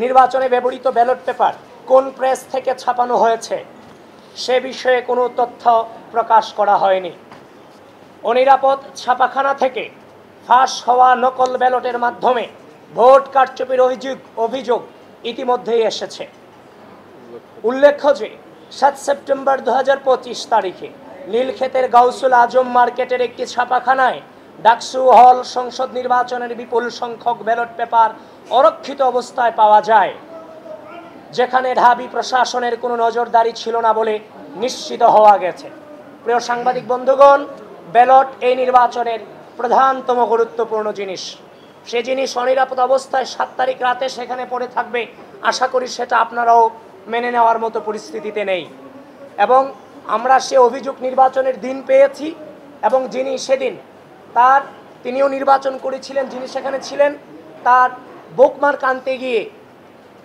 নির্বাচনে ব্যবহৃত ballot paper কোন প্রেস থেকে ছাপানো হয়েছে সে বিষয়ে কোনো তথ্য প্রকাশ করা হয়নি। অনিরাপদ ছাপাখানা থেকে ফাঁস হওয়া নকল ব্যালটের মাধ্যমে ভোট কারচুপির অভিযোগ ইতিমধ্যেই এসেছে। উল্লেখ্য যে 7 সেপ্টেম্বর 2025 তারিখে নীলক্ষেতের গাউসুল আজম মার্কেটের একটি ছাপাখানায় ডাকসু হল সংসদ নির্বাচনের বিপুল সংখ্যক ব্যালট পেপার অরক্ষিত অবস্থায় পাওয়া যায়, যেখানে ঢাবি প্রশাসনের কোনো নজরদারি ছিল না বলে নিশ্চিত হওয়া গেছে। প্রিয় সাংবাদিক বন্ধুগণ, ব্যালট এই নির্বাচনের প্রধানতম গুরুত্বপূর্ণ জিনিস। সে জিনিস অনিরাপদ অবস্থায় 7 তারিখ রাতে সেখানে পড়ে থাকবে, আশা করি সেটা আপনারাও মেনে নেওয়ার মতো পরিস্থিতিতে নেই। এবং আমরা সে অভিযোগ নির্বাচনের দিন পেয়েছি, এবং যিনি সেদিন তিনিও নির্বাচন করেছিলেন, যিনি সেখানে ছিলেন, তার বুকমার্ক আনতে গিয়ে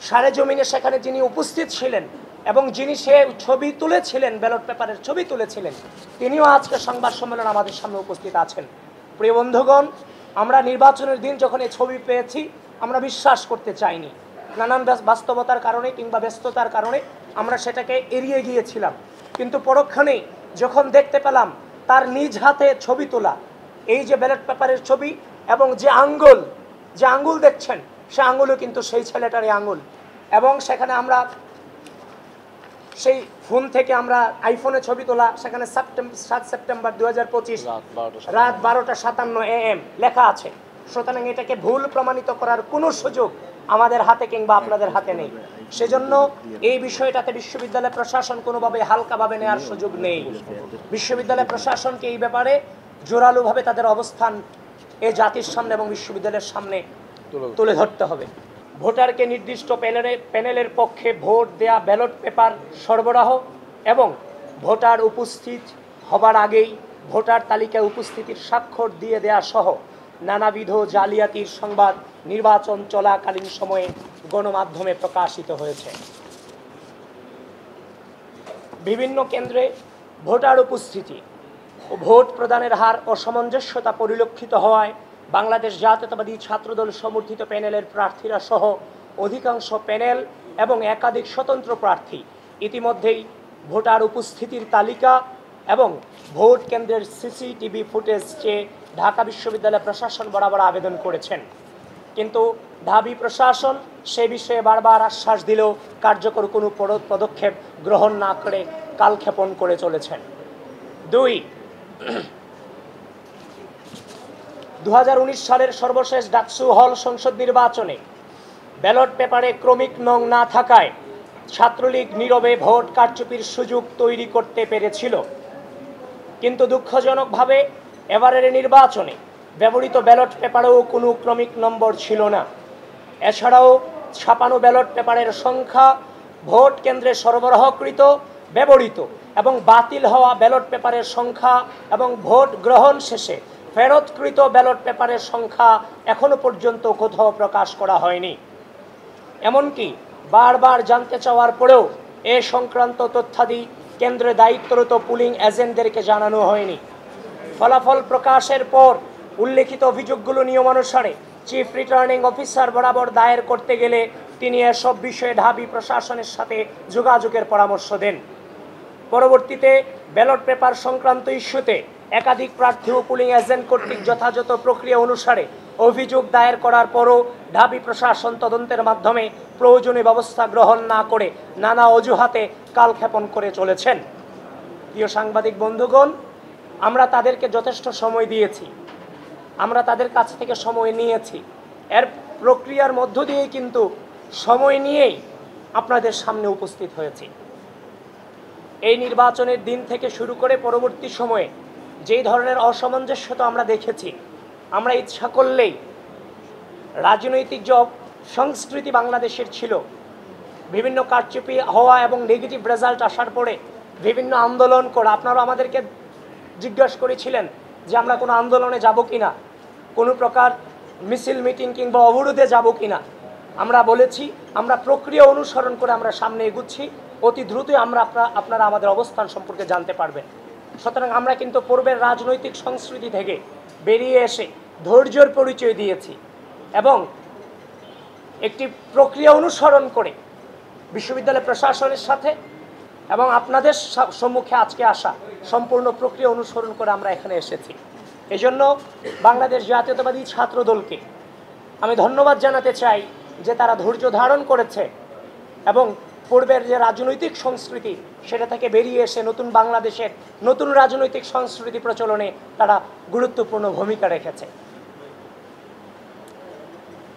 সারেজমিনে সেখানে যিনি উপস্থিত ছিলেন এবং যিনি সে ছবি তুলেছিলেন, ব্যালট পেপারের ছবি তুলেছিলেন, তিনিও আজকে সংবাদ সম্মেলন আমাদের সামনে উপস্থিত আছেন। প্রিয় বন্ধুগণ, আমরা নির্বাচনের দিন যখন এই ছবি পেয়েছি আমরা বিশ্বাস করতে চাইনি। নানান বাস্তবতার কারণে কিংবা ব্যস্ততার কারণে আমরা সেটাকে এড়িয়ে গিয়েছিলাম, কিন্তু পরক্ষণেই যখন দেখতে পেলাম তার নিজ হাতে ছবি তোলা এই যে ব্যালট পেপারের ছবি, এবং যে আঙ্গুল দেখছেন সে আঙ্গুলও কিন্তু সেই ছেলেটারই আঙ্গুল। এবং সেখানে আমরা সেই ফোন থেকে আমরা আইফোনে ছবি তোলা, সেখানে 7 সেপ্টেম্বর 2025 রাত 12:57 AM লেখা আছে। সুতরাং এটাকে ভুল প্রমাণিত করার কোনো সুযোগ আমাদের হাতে কিংবা আপনাদের হাতে নেই। সেজন্য এই বিষয়টাতে বিশ্ববিদ্যালয় প্রশাসন কোনোভাবে হালকাভাবে নেওয়ার সুযোগ নেই। বিশ্ববিদ্যালয় প্রশাসনকে এই ব্যাপারে জোরালোভাবে তাদের অবস্থান এ জাতির সামনে এবং বিশ্ববিদ্যালয়ের সামনে তুলে ধরতে হবে। ভোটারকে নির্দিষ্ট প্যানেলের পক্ষে ভোট দেয়া ব্যালট পেপার সরবরাহ এবং ভোটার উপস্থিত হবার আগেই ভোটার তালিকায় উপস্থিতির স্বাক্ষর দিয়ে দেয়া সহ নানাবিধ জালিয়াতির সংবাদ নির্বাচন চলাকালীন সময়ে গণমাধ্যমে প্রকাশিত হয়েছে। বিভিন্ন কেন্দ্রে ভোটার উপস্থিতি ও ভোট প্রদানের হার অসামঞ্জস্যতা পরিলক্ষিত হওয়ায় বাংলাদেশ জাতীয়তাবাদী ছাত্রদল সমর্থিত প্যানেলের প্রার্থীরা সহ অধিকাংশ প্যানেল এবং একাধিক স্বতন্ত্র প্রার্থী ইতিমধ্যেই ভোটার উপস্থিতির তালিকা এবং ভোট কেন্দ্রের সিসিটিভি ফুটেজ চেয়ে ঢাকা বিশ্ববিদ্যালয় প্রশাসন বরাবর আবেদন করেছেন, কিন্তু ঢাবি প্রশাসন সে বিষয়ে বারবার আশ্বাস দিলেও কার্যকর কোনো পদক্ষেপ গ্রহণ না করে কালক্ষেপণ করে চলেছেন। 2019 সালের সর্বশেষ ডাকসু হল সংসদ নির্বাচনে ব্যালট পেপারে ক্রমিক নং না থাকায় ছাত্রলীগ নীরবে ভোট কারচুপির সুযোগ তৈরি করতে পেরেছিল, কিন্তু দুঃখজনকভাবে এবারের নির্বাচনে ব্যবহৃত ব্যালট পেপারেও কোনো ক্রমিক নম্বর ছিল না। এছাড়াও ছাপানো ব্যালট পেপারের সংখ্যা, ভোট কেন্দ্রে সরবরাহকৃত, ব্যবহৃত এবং বাতিল হওয়া ব্যালট পেপারের সংখ্যা এবং ভোট গ্রহণ শেষে ফেরতকৃত ব্যালট পেপারের সংখ্যা এখনো পর্যন্ত কোথাও প্রকাশ করা হয়নি। এমনকি বারবার জানতে চাওয়ার পরেও এ সংক্রান্ত তথ্যাদি কেন্দ্রে দায়িত্বরত পুলিং এজেন্টদেরকে জানানো হয়নি। ফলাফল প্রকাশের পর উল্লেখিত অভিযোগগুলো নিয়মানুসারে চিফ রিটার্নিং অফিসার বরাবর দায়ের করতে গেলে তিনি এসব বিষয়ে ঢাবি প্রশাসনের সাথে যোগাযোগের পরামর্শ দেন। পরবর্তীতে ব্যালট পেপার সংক্রান্ত ইস্যুতে একাধিক প্রার্থী ও পুলিং এজেন্ট কর্তৃক যথাযথ প্রক্রিয়া অনুসারে অভিযোগ দায়ের করার পরও ঢাবি প্রশাসন তদন্তের মাধ্যমে প্রয়োজনীয় ব্যবস্থা গ্রহণ না করে নানা অজুহাতে কালক্ষেপণ করে চলেছেন। প্রিয় সাংবাদিক বন্ধুগণ, আমরা তাদেরকে যথেষ্ট সময় দিয়েছি, আমরা তাদের কাছ থেকে সময় নিয়েছি, এর প্রক্রিয়ার মধ্য দিয়েই কিন্তু সময় নিয়েই আপনাদের সামনে উপস্থিত হয়েছি। এই নির্বাচনের দিন থেকে শুরু করে পরবর্তী সময়ে যেই ধরনের অসামঞ্জস্যতা আমরা দেখেছি, আমরা ইচ্ছা করলেই রাজনৈতিক যে সংস্কৃতি বাংলাদেশের ছিল, বিভিন্ন কারচুপি হওয়া এবং নেগেটিভ রেজাল্ট আসার পরে বিভিন্ন আন্দোলন করা, আপনারা আমাদেরকে জিজ্ঞাসা করেছিলেন যে আমরা কোনো আন্দোলনে যাব কিনা, কোনো প্রকার মিছিল মিটিং কিংবা অবরোধে যাব কিনা। আমরা বলেছি আমরা প্রক্রিয়া অনুসরণ করে আমরা সামনে এগুচ্ছি, অতি দ্রুতই আপনারা আমাদের অবস্থান সম্পর্কে জানতে পারবেন। সুতরাং আমরা কিন্তু পূর্বের রাজনৈতিক সংস্কৃতি থেকে বেরিয়ে এসে ধৈর্যের পরিচয় দিয়েছি এবং একটি প্রক্রিয়া অনুসরণ করে বিশ্ববিদ্যালয় প্রশাসনের সাথে এবং আপনাদের সম্মুখে আজকে আসা সম্পূর্ণ প্রক্রিয়া অনুসরণ করে আমরা এখানে এসেছি। এজন্য বাংলাদেশ জাতীয়তাবাদী ছাত্র দলকে আমি ধন্যবাদ জানাতে চাই যে তারা ধৈর্য ধারণ করেছে এবং পূর্বের যে রাজনৈতিক সংস্কৃতি সেটা থেকে বেরিয়ে এসে নতুন বাংলাদেশের নতুন রাজনৈতিক সংস্কৃতি প্রচলনে তারা গুরুত্বপূর্ণ ভূমিকা রেখেছে।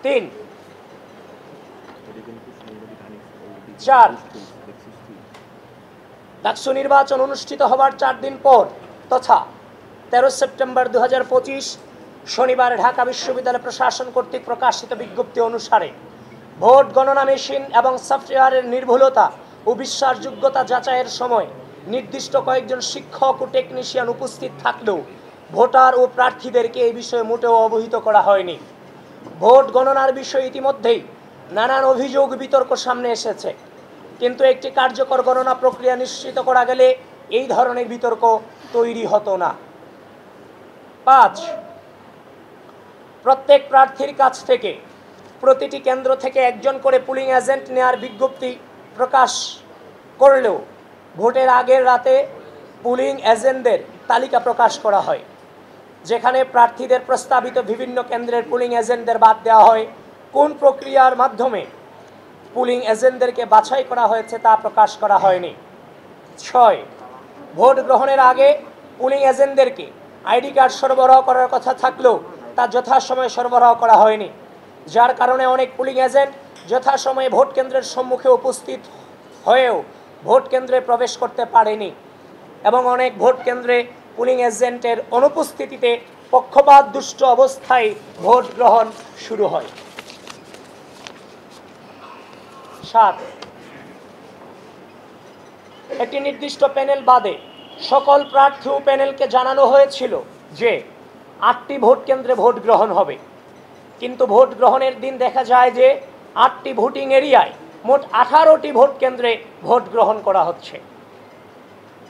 3, 4 ডাকসু নির্বাচন অনুষ্ঠিত হবার 4 দিন পর তথা 13 সেপ্টেম্বর 2025 শনিবার ঢাকা বিশ্ববিদ্যালয় প্রশাসন কর্তৃক প্রকাশিত বিজ্ঞপ্তি অনুসারে ভোট গণনা মেশিন এবং সফটওয়্যারের নির্ভুলতা ও বিশ্বাসযোগ্যতা যাচাইয়ের সময় নির্দিষ্ট কয়েকজন শিক্ষক ও টেকনিশিয়ান উপস্থিত থাকলেও ভোটার ও প্রার্থীদেরকে এই বিষয়ে মোটেও অবহিত করা হয়নি। ভোট গণনার বিষয়ে ইতিমধ্যেই নানান অভিযোগ বিতর্ক সামনে এসেছে, কিন্তু একটি কার্যকর গণনা প্রক্রিয়া নিশ্চিত করা গেলে এই ধরনের বিতর্ক তৈরি হতো না। 5, প্রত্যেক প্রার্থীর কাছ থেকে প্রতিটি কেন্দ্র থেকে একজন করে পুলিং এজেন্ট নেওয়ার বিজ্ঞপ্তি প্রকাশ করলেও ভোটের আগের রাতে পুলিং এজেন্টদের তালিকা প্রকাশ করা হয়, যেখানে প্রার্থীদের প্রস্তাবিত বিভিন্ন কেন্দ্রের পুলিং এজেন্টদের বাদ দেওয়া হয়। কোন প্রক্রিয়ার মাধ্যমে পুলিং এজেন্টদেরকে বাছাই করা হয়েছে তা প্রকাশ করা হয়নি। 6, ভোট গ্রহণের আগে পুলিং এজেন্টদেরকে আইডি কার্ড সরবরাহ করার কথা থাকলেও তা যথাসময়ে সরবরাহ করা হয়নি, যার কারণে অনেক পুলিং এজেন্ট যথাসময়ে ভোট কেন্দ্রের সম্মুখে উপস্থিত হয়েও ভোট কেন্দ্রে প্রবেশ করতে পারেনি এবং অনেক ভোট কেন্দ্রে পুলিং এজেন্টের অনুপস্থিতিতে পক্ষপাত দুষ্ট অবস্থায় ভোট গ্রহণ শুরু হয়। 7, একটি নির্দিষ্ট প্যানেল বাদে সকল প্রার্থী ও প্যানেলকে জানানো হয়েছিল যে 8টি ভোট কেন্দ্রে ভোট গ্রহণ হবে, কিন্তু ভোট গ্রহণের দিন দেখা যায় যে 8টি ভোটিং এরিয়ায় মোট 18টি ভোট কেন্দ্রে ভোট গ্রহণ করা হচ্ছে,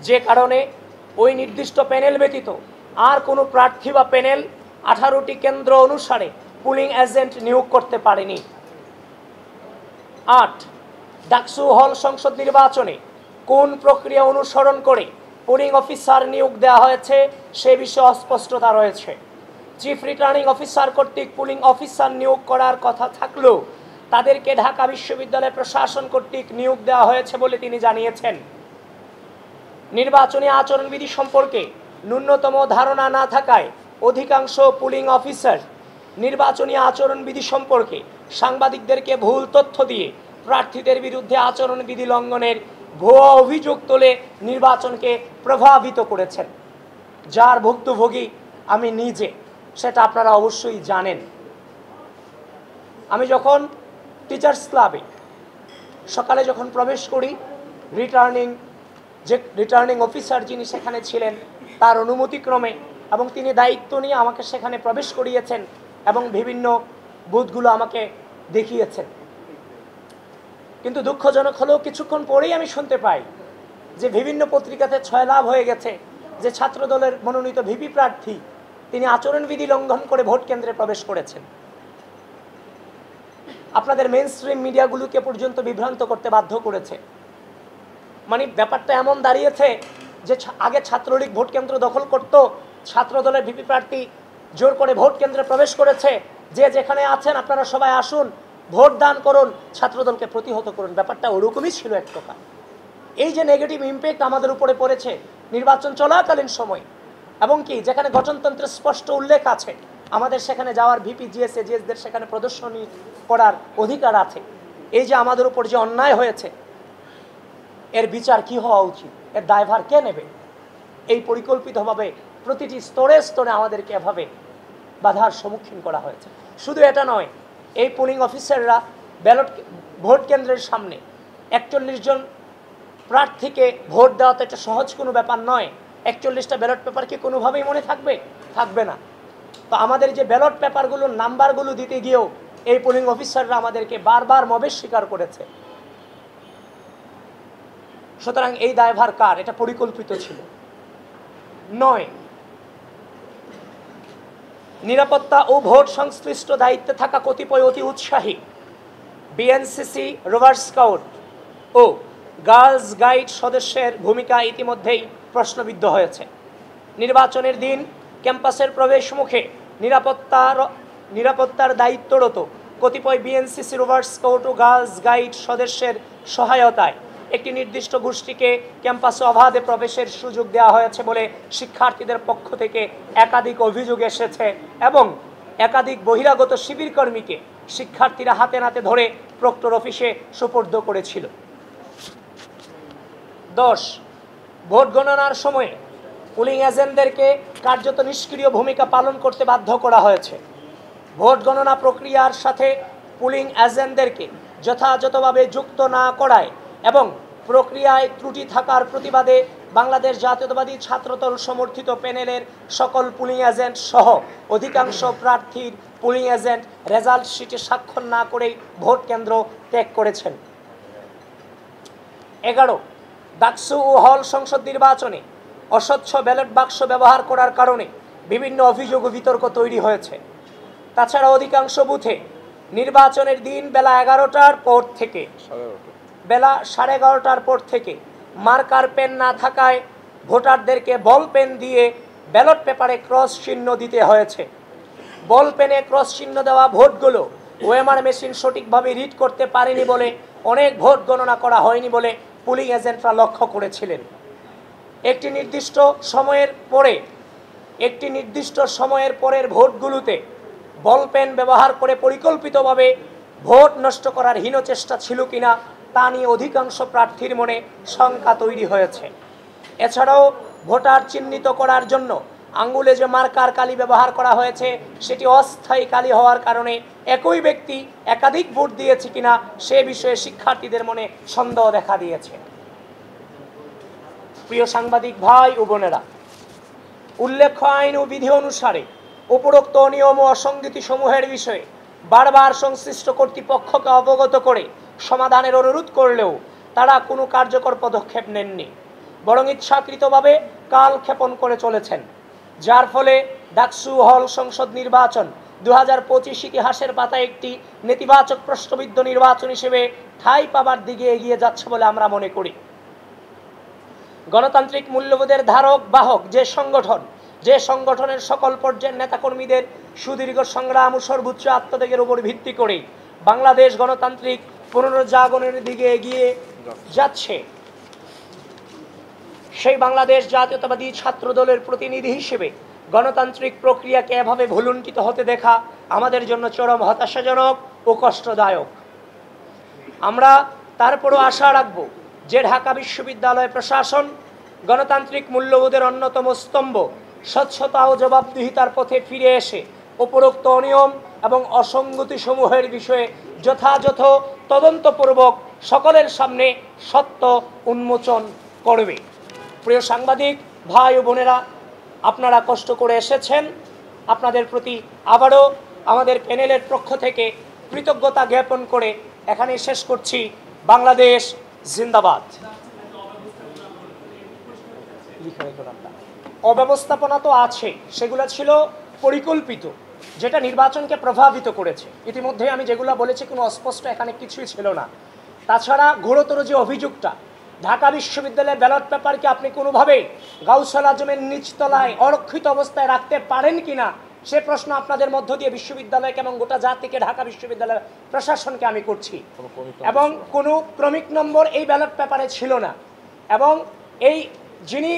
যে কারণে ওই নির্দিষ্ট প্যানেল ব্যতীত আর কোনো প্রার্থী বা প্যানেল 18টি কেন্দ্র অনুসারে পুলিং এজেন্ট নিয়োগ করতে পারেনি। 8, ডাকসু হল সংসদ নির্বাচনে কোন প্রক্রিয়া অনুসরণ করে পুলিং অফিসার নিয়োগ দেওয়া হয়েছে সে বিষয়ে অস্পষ্টতা রয়েছে। চিফ রিটার্নিং অফিসার কর্তৃক পুলিং অফিসার নিয়োগ করার কথা থাকলেও তাদেরকে ঢাকা বিশ্ববিদ্যালয় প্রশাসন কর্তৃক নিয়োগ দেওয়া হয়েছে বলে তিনি জানিয়েছেন। নির্বাচনী আচরণবিধি সম্পর্কে ন্যূনতম ধারণা না থাকায় অধিকাংশ পুলিং অফিসার নির্বাচনী আচরণবিধি সম্পর্কে সাংবাদিকদেরকে ভুল তথ্য দিয়ে প্রার্থীদের বিরুদ্ধে আচরণবিধি লঙ্ঘনের ভুয়া অভিযোগ তুলে নির্বাচনকে প্রভাবিত করেছেন, যার ভুক্তভোগী আমি নিজে, সেটা আপনারা অবশ্যই জানেন। আমি যখন টিচার্স ক্লাবে সকালে যখন প্রবেশ করি, রিটার্নিং অফিসার যিনি সেখানে ছিলেন তার অনুমতিক্রমে এবং তিনি দায়িত্ব নিয়ে আমাকে সেখানে প্রবেশ করিয়েছেন এবং বিভিন্ন বুথগুলো আমাকে দেখিয়েছেন। কিন্তু দুঃখজনক হলেও কিছুক্ষণ পরেই আমি শুনতে পাই যে বিভিন্ন পত্রিকাতে ছয়লাভ হয়ে গেছে যে ছাত্রদলের মনোনীত ভিপি প্রার্থী তিনি আচরণবিধি লঙ্ঘন করে ভোট কেন্দ্রে প্রবেশ করেছেন। আপনাদের মেইন স্ট্রিম মিডিয়াগুলোকে পর্যন্ত বিভ্রান্ত করতে বাধ্য করেছে। মানে ব্যাপারটা এমন দাঁড়িয়েছে যে আগে ছাত্রলীগ ভোট কেন্দ্র দখল করত, ছাত্রদলের ভিপি প্রার্থী জোর করে ভোট কেন্দ্রে প্রবেশ করেছে, যে যেখানে আছেন আপনারা সবাই আসুন, ভোট দান করুন, ছাত্রদলকে প্রতিহত করুন। ব্যাপারটা ওরকমই ছিল এক প্রকার। এই যে নেগেটিভ ইম্প্যাক্ট আমাদের উপরে পড়েছে নির্বাচন চলাকালীন সময়, এবং কি যেখানে গঠনতন্ত্রের স্পষ্ট উল্লেখ আছে আমাদের সেখানে যাওয়ার ভিপি জিএস এজিএসদের সেখানে প্রদর্শনী করার অধিকার আছে, এই যে আমাদের উপর যে অন্যায় হয়েছে এর বিচার কি হওয়া উচিত, এর দায়ভার কে নেবে? এই পরিকল্পিতভাবে প্রতিটি স্তরে স্তরে আমাদেরকে এভাবে বাধার সম্মুখীন করা হয়েছে। শুধু এটা নয়, এই পুলিং অফিসাররা ভোট কেন্দ্রের সামনে 41 জন প্রার্থীকে ভোট দেওয়া তো এটা সহজ কোনো ব্যাপার নয়। 41টা ব্যালট পেপার কি কোনোভাবেই মনে থাকবে? থাকবে না। তো আমাদের যে ব্যালট পেপারগুলোর নাম্বারগুলো দিতে গিয়েও এই পুলিং অফিসাররা আমাদেরকে বারবার মবেশ স্বীকার করেছে। সুতরাং এই দায়ভার কার? এটা পরিকল্পিত ছিল। 9, নিরাপত্তা ও ভোট সংশ্লিষ্ট দায়িত্বে থাকা কতিপয় অতি উৎসাহী বিএনসিসি রোভার স্কাউট ও গার্লস গাইড সদস্যের ভূমিকা ইতিমধ্যেই প্রশ্নবিদ্ধ হয়েছে। নির্বাচনের দিন ক্যাম্পাসের প্রবেশ মুখে নিরাপত্তার দায়িত্বরত কতিপয় বিএনসিসি রোভার স্কাউট ও গার্লস গাইড সদস্যের সহায়তায় একটি নির্দিষ্ট গোষ্ঠীকে ক্যাম্পাসে অবাধে প্রবেশের সুযোগ দেওয়া হয়েছে বলে শিক্ষার্থীদের পক্ষ থেকে একাধিক অভিযোগ এসেছে এবং একাধিক বহিরাগত শিবির কর্মীকে শিক্ষার্থীরা হাতে নাতে ধরে প্রক্টর অফিসে সোপর্দ করেছিল। 10. ভোট গণনার সময়ে পুলিং এজেন্টদেরকে কার্যত নিষ্ক্রিয় ভূমিকা পালন করতে বাধ্য করা হয়েছে। ভোট গণনা প্রক্রিয়ার সাথে পুলিং এজেন্টদেরকে যথাযথভাবে যুক্ত না করায় এবং প্রক্রিয়ায় ত্রুটি থাকার প্রতিবাদে বাংলাদেশ জাতীয়তাবাদী ছাত্রদল সমর্থিত প্যানেলের সকল পুলিং এজেন্ট সহ অধিকাংশ প্রার্থীর পুলিং এজেন্ট রেজাল্ট শিটে স্বাক্ষর না করেই ভোট কেন্দ্র ত্যাগ করেছেন। 11. ডাকসু ও হল সংসদ নির্বাচনে অস্বচ্ছ ব্যালট বাক্স ব্যবহার করার কারণে বিভিন্ন অভিযোগ ও বিতর্ক তৈরি হয়েছে। তাছাড়া অধিকাংশ বুথে নির্বাচনের দিন বেলা 11টার পর থেকে বেলা 11:30টার পর থেকে মার্কার পেন না থাকায় ভোটারদেরকে বল পেন দিয়ে ব্যালট পেপারে ক্রস চিহ্ন দিতে হয়েছে। বল পেনে ক্রস চিহ্ন দেওয়া ভোটগুলো ওএমআর মেশিন সঠিকভাবে রিড করতে পারেনি বলে অনেক ভোট গণনা করা হয়নি বলে পুলিং এজেন্টরা লক্ষ্য করেছিলেন। একটি নির্দিষ্ট সময়ের পরের ভোটগুলোতে বল পেন ব্যবহার করে পরিকল্পিতভাবে ভোট নষ্ট করার হীন চেষ্টা ছিল কিনা তা নিয়ে অধিকাংশ প্রার্থীর মনে শঙ্কা তৈরি হয়েছে। এছাড়াও ভোটার চিহ্নিত করার জন্য আঙ্গুলে যে মার্কার কালি ব্যবহার করা হয়েছে সেটি অস্থায়ী কালি হওয়ার কারণে একই ব্যক্তি একাধিক ভোট দিয়েছে কিনা সে বিষয়ে শিক্ষার্থীদের মনে সন্দেহ দেখা দিয়েছে। প্রিয় সাংবাদিক ভাই ও বোনেরা, উল্লেখ্য আইন ও বিধি অনুসারে উপরোক্ত অনিয়ম ও অসঙ্গতি সমূহের বিষয়ে বারবার সংশ্লিষ্ট কর্তৃপক্ষকে অবগত করে সমাধানের অনুরোধ করলেও তারা কোনো কার্যকর পদক্ষেপ নেননি, বরং ইচ্ছাকৃতভাবে কালক্ষেপণ করে চলেছেন, যার ফলে ডাকসু হল সংসদ নির্বাচন 2025 ইতিহাসের পাতায় একটি নেতিবাচক প্রশ্নবিদ্ধ নির্বাচন হিসেবে ঠাঁই পাবার দিকে এগিয়ে যাচ্ছে বলে আমরা মনে করি। গণতান্ত্রিক মূল্যবোধের ধারক বাহক যে সংগঠনের সকল পর্যায়ের নেতাকর্মীদের সুদীর্ঘ সংগ্রাম ও সর্বোচ্চ আত্মত্যাগের উপর ভিত্তি করে বাংলাদেশ গণতান্ত্রিক পুনরুজ্জাগরণের দিকে এগিয়ে যাচ্ছে, সেই বাংলাদেশ জাতীয়তাবাদী ছাত্র দলের প্রতিনিধি হিসেবে গণতান্ত্রিক প্রক্রিয়াকে এভাবে ভুলুণ্ঠিত হতে দেখা আমাদের জন্য চরম হতাশাজনক ও কষ্টদায়ক। আমরা তারপরও আশা রাখব যে ঢাকা বিশ্ববিদ্যালয় প্রশাসন গণতান্ত্রিক মূল্যবোধের অন্যতম স্তম্ভ স্বচ্ছতা ও জবাবদিহিতার পথে ফিরে এসে উপরোক্ত অনিয়ম এবং অসঙ্গতি সমূহের বিষয়ে যথাযথ তদন্তপূর্বক সকলের সামনে সত্য উন্মোচন করবে। প্রিয় সাংবাদিক ভাই ও বোনেরা, আপনারা কষ্ট করে এসেছেন, আপনাদের প্রতি আবারও আমাদের প্যানেলের পক্ষ থেকে কৃতজ্ঞতা জ্ঞাপন করে এখানে শেষ করছি। বাংলাদেশ জিন্দাবাদ। অব্যবস্থাপনা তো আছে, সেগুলো ছিল পরিকল্পিত, যেটা নির্বাচনকে প্রভাবিত করেছে। ইতিমধ্যে আমি যেগুলো বলেছি কোনো অস্পষ্ট এখানে কিছুই ছিল না। তাছাড়া ঘোরতর যে অভিযোগটা, ঢাকা বিশ্ববিদ্যালয়ের ব্যালট পেপারকে আপনি কোনোভাবেই গাউসুল আজমের নিচতলায় অরক্ষিত অবস্থায় রাখতে পারেন কিনা সে প্রশ্ন আপনাদের মধ্য দিয়ে বিশ্ববিদ্যালয়কে এবং গোটা জাতিকে, ঢাকা বিশ্ববিদ্যালয়ের প্রশাসনকে আমি করছি। এবং কোনো ক্রমিক নম্বর এই ব্যালট পেপারে ছিল না, এবং এই যিনি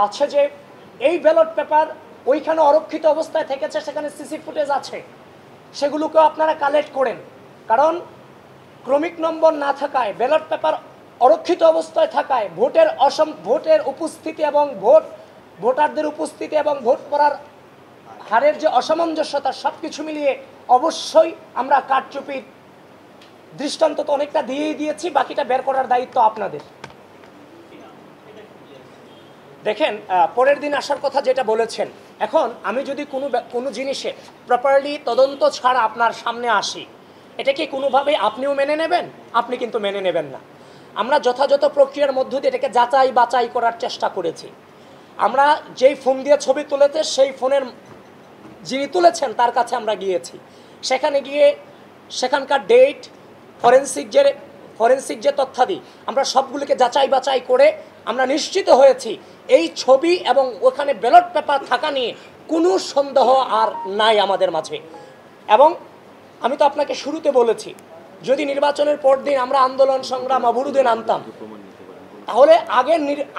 আছে যে এই ব্যালট পেপার ওইখানে অরক্ষিত অবস্থায় থেকেছে, সেখানে সিসি ফুটেজ আছে, সেগুলোকেও আপনারা কালেক্ট করেন। কারণ ক্রমিক নম্বর না থাকায়, ব্যালট পেপার অরক্ষিত অবস্থায় থাকায় ভোটের উপস্থিতি এবং ভোটারদের উপস্থিতি এবং ভোট করার হারের যে অসামঞ্জস্যতা, সব কিছু মিলিয়ে অবশ্যই আমরা কারচুপির দৃষ্টান্ত তো অনেকটা দিয়েই দিয়েছি, বাকিটা বের করার দায়িত্ব আপনাদের। দেখেন, পরের দিন আসার কথা যেটা বলেছেন, এখন আমি যদি কোনো জিনিসে প্রপারলি তদন্ত ছাড়া আপনার সামনে আসি, এটা কি কোনোভাবে আপনিও মেনে নেবেন? আপনি কিন্তু মেনে নেবেন না। আমরা যথাযথ প্রক্রিয়ার মধ্য দিয়ে এটাকে যাচাই বাছাই করার চেষ্টা করেছি। আমরা যেই ফোন দিয়ে ছবি তুলেছে, সেই ফোনের যিনি তুলেছেন তার কাছে আমরা গিয়েছি। সেখানে গিয়ে সেখানকার ডেট, ফরেনসিক যে তথ্যাদি আমরা সবগুলোকে যাচাই বাছাই করে আমরা নিশ্চিত হয়েছি এই ছবি এবং ওখানে ব্যালট পেপার থাকা নিয়ে কোনো সন্দেহ আর নাই আমাদের মাঝে। এবং আমি তো আপনাকে শুরুতে বলেছি, যদি নির্বাচনের পর দিন আমরা আন্দোলন সংগ্রাম অবরোধে নামতাম, তাহলে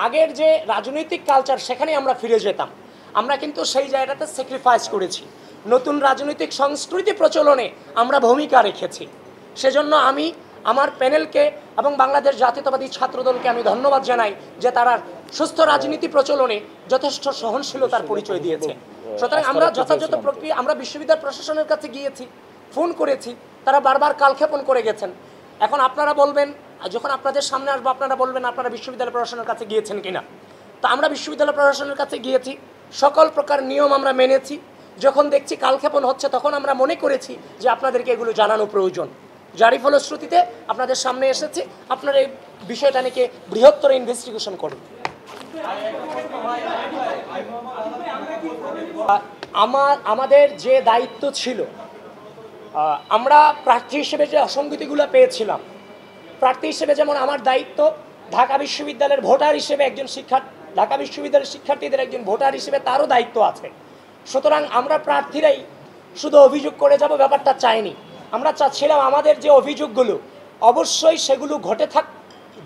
আগের যে রাজনৈতিক কালচার সেখানে আমরা ফিরে যেতাম। আমরা কিন্তু সেই জায়গাটাতে স্যাক্রিফাইস করেছি, নতুন রাজনৈতিক সংস্কৃতি প্রচলনে আমরা ভূমিকা রেখেছি। সেজন্য আমি আমার প্যানেলকে এবং বাংলাদেশ জাতীয়তাবাদী ছাত্রদলকে আমি ধন্যবাদ জানাই যে তারা সুস্থ রাজনীতি প্রচলনে যথেষ্ট সহনশীলতার পরিচয় দিয়েছে। সুতরাং আমরা যথাযথ প্রক্রিয়া, আমরা বিশ্ববিদ্যালয় প্রশাসনের কাছে গিয়েছি, ফোন করেছি, তারা বারবার কালক্ষেপণ করে গেছেন। এখন আপনারা বলবেন, যখন আপনাদের সামনে আসবো আপনারা বলবেন আপনারা বিশ্ববিদ্যালয় প্রশাসনের কাছে গিয়েছেন কিনা। তো আমরা বিশ্ববিদ্যালয় প্রশাসনের কাছে গিয়েছি, সকল প্রকার নিয়ম আমরা মেনেছি। যখন দেখছি কালক্ষেপণ হচ্ছে তখন আমরা মনে করেছি যে আপনাদেরকে এগুলো জানানো প্রয়োজন। যারই ফলশ্রুতিতে আপনাদের সামনে এসেছি, আপনারা এই বিষয়টা নিয়ে বৃহত্তর ইনভেস্টিগেশন করুন। আমাদের যে দায়িত্ব ছিল, আমরা প্রার্থী হিসেবে যে অসঙ্গতিগুলো পেয়েছিলাম, প্রার্থী হিসেবে যেমন আমার দায়িত্ব, ঢাকা বিশ্ববিদ্যালয়ের ভোটার হিসেবে ঢাকা বিশ্ববিদ্যালয়ের শিক্ষার্থীদের একজন ভোটার হিসেবে তারও দায়িত্ব আছে। সুতরাং আমরা প্রার্থীরাই শুধু অভিযোগ করে যাব ব্যাপারটা চাইনি। আমরা চাচ্ছিলাম আমাদের যে অভিযোগগুলো অবশ্যই সেগুলো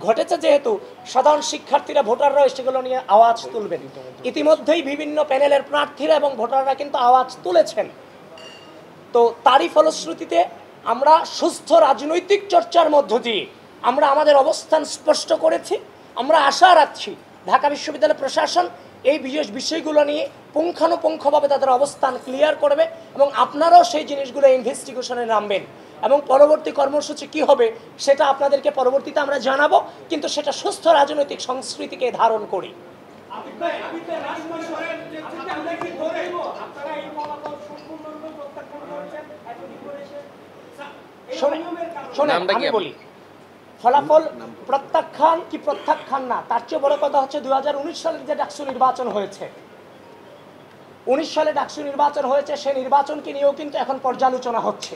ঘটেছে, যেহেতু সাধারণ শিক্ষার্থীরা ভোটাররা সেগুলো নিয়ে আওয়াজ তুলবেন। ইতিমধ্যেই বিভিন্ন প্যানেলের প্রার্থীরা এবং ভোটাররা কিন্তু আওয়াজ তুলেছেন। তো তারই ফলশ্রুতিতে আমরা সুস্থ রাজনৈতিক চর্চার মধ্য দিয়ে আমরা আমাদের অবস্থান স্পষ্ট করেছি। আমরা আশা রাখছি ঢাকা বিশ্ববিদ্যালয় প্রশাসন এই বিশেষ বিষয়গুলো নিয়ে পুঙ্খানুপুঙ্খভাবে তাদের অবস্থান ক্লিয়ার করবে এবং আপনারাও সেই জিনিসগুলো ইনভেস্টিগেশনে নামবেন এবং পরবর্তী কর্মসূচি কি হবে সেটা আপনাদেরকে পরবর্তীতে আমরা জানাবো, কিন্তু সেটা সুস্থ রাজনৈতিক সংস্কৃতিকে ধারণ করি। আমি বলি, ফলাফল প্রত্যাখ্যান কি প্রত্যাখ্যান না, তার চেয়ে বড় কথা হচ্ছে 2019 সালের যে ডাকসু নির্বাচন হয়েছে, 19 সালে ডাকসু নির্বাচন হয়েছে, সেই নির্বাচনকে নিয়েও কিন্তু এখন পর্যালোচনা হচ্ছে।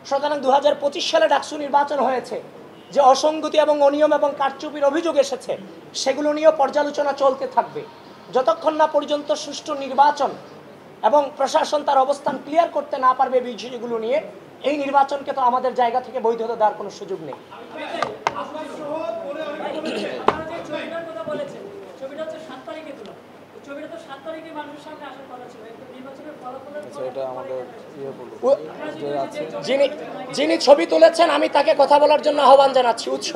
সুতরাং 2025 সালে ডাকসু নির্বাচন হয়েছে, যে অসঙ্গতি এবং অনিয়ম এবং কারচুপির অভিযোগ এসেছে সেগুলো নিয়েও পর্যালোচনা চলতে থাকবে যতক্ষণ না পর্যন্ত সুষ্ঠু নির্বাচন এবং প্রশাসন তার অবস্থান ক্লিয়ার করতে না পারবে বিষয়গুলো নিয়ে। এই নির্বাচনকে তো আমাদের জায়গা থেকে বৈধতা দেওয়ার কোনো সুযোগ নেই। যিনি ছবি তুলেছেন আমি তাকে কথা বলার জন্য আহ্বান জানাচ্ছি। উৎস